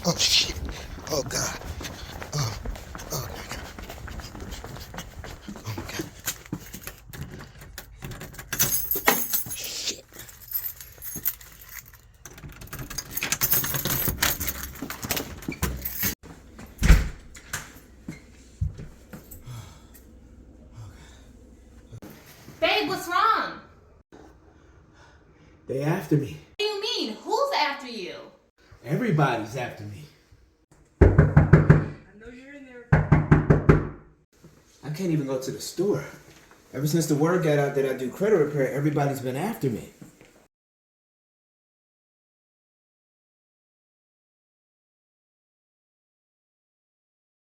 Oh shit. Oh god. Oh, oh my god. Oh my god. Shit. Babe, what's wrong? They after me. What do you mean? Who's after you? Everybody's after me. I know you're in there. I can't even go to the store. Ever since the word got out that I do credit repair, everybody's been after me.